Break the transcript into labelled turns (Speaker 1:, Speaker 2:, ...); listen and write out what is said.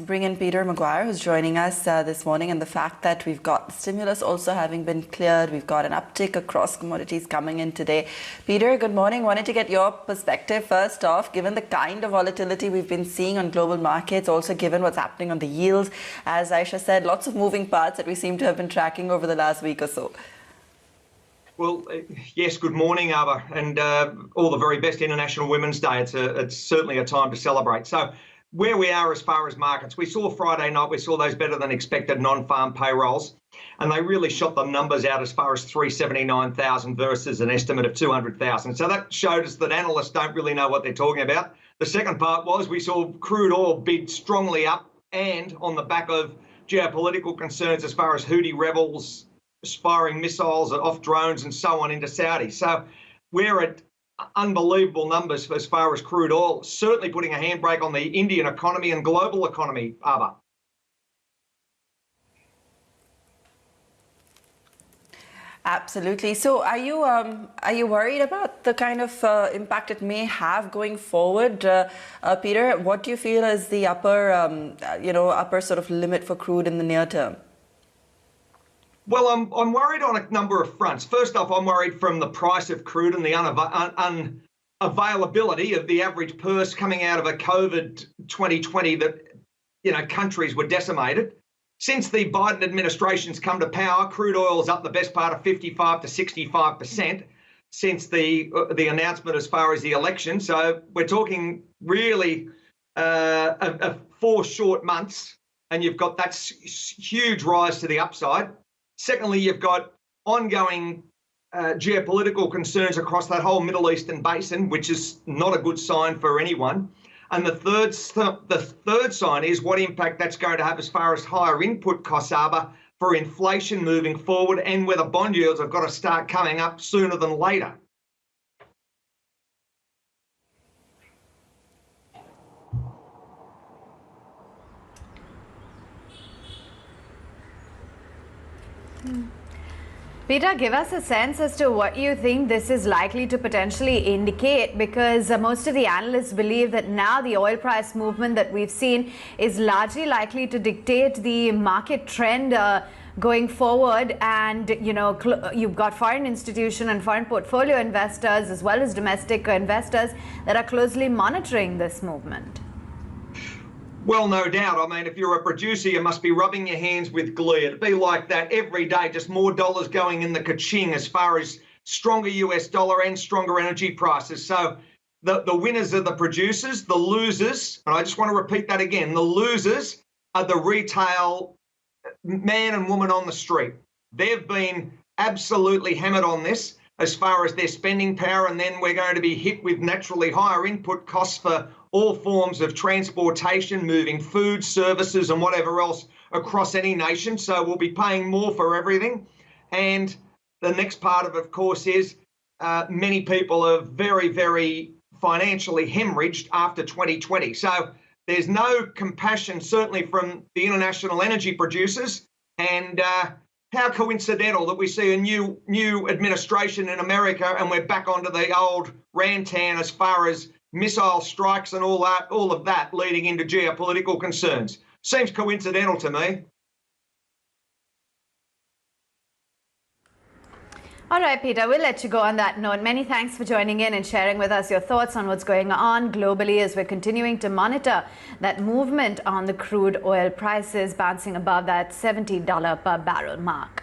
Speaker 1: Bring in Peter McGuire, who's joining us this morning, and the fact that we've got stimulus also having been cleared. We've got an uptick across commodities coming in today. Peter, good morning. Wanted to get your perspective first off, given the kind of volatility we've been seeing on global markets, also given what's happening on the yields. As Aisha said, lots of moving parts that we seem to have been tracking over the last week or so.
Speaker 2: Well, yes, good morning, Ava, and all the very best International Women's Day. It's certainly a time to celebrate. So where we are as far as markets, we saw Friday night, we saw those better than expected non-farm payrolls, and they really shot the numbers out as far as 379,000 versus an estimate of 200,000. So that showed us that analysts don't really know what they're talking about. The second part was we saw crude oil bid strongly up, and on the back of geopolitical concerns as far as Houthi rebels firing missiles off drones and so on into Saudi. So we're at unbelievable numbers as far as crude oil, certainly putting a handbrake on the Indian economy and global economy, Ava.
Speaker 1: Absolutely. So are you worried about the kind of impact it may have going forward? Peter, what do you feel is the upper sort of limit for crude in the near term?
Speaker 2: Well, I'm worried on a number of fronts. First off, I'm worried from the price of crude and the unavailability of the average purse coming out of a COVID 2020 that, countries were decimated. Since the Biden administration's come to power, crude oil is up the best part of 55 to 65% since the announcement as far as the election. So we're talking really 4 short months, and you've got that huge rise to the upside. Secondly, you've got ongoing geopolitical concerns across that whole Middle Eastern basin, which is not a good sign for anyone. And the third sign is what impact that's going to have as far as higher input costs are for inflation moving forward, and whether bond yields have got to start coming up sooner than later.
Speaker 3: Peter, give us a sense as to what you think this is likely to potentially indicate, because most of the analysts believe that now the oil price movement that we've seen is largely likely to dictate the market trend going forward. And, you've got foreign institution and foreign portfolio investors as well as domestic investors that are closely monitoring this movement.
Speaker 2: Well, no doubt. I mean, if you're a producer, you must be rubbing your hands with glee. It'd be like that every day, just more dollars going in the ka-ching as far as stronger US dollar and stronger energy prices. So the winners are the producers, the losers, and I just want to repeat that again, the losers are the retail man and woman on the street. They've been absolutely hammered on this as far as their spending power, and then we're going to be hit with naturally higher input costs for all forms of transportation, moving food, services and whatever else across any nation. So we'll be paying more for everything. And the next part of course, is many people are very, very financially hemorrhaged after 2020. So there's no compassion, certainly from the international energy producers. And how coincidental that we see a new administration in America and we're back onto the old rantan as far as missile strikes and all of that leading into geopolitical concerns. Seems coincidental to me.
Speaker 3: All right, Peter, we'll let you go on that note. Many thanks for joining in and sharing with us your thoughts on what's going on globally as we're continuing to monitor that movement on the crude oil prices bouncing above that $70 per barrel mark.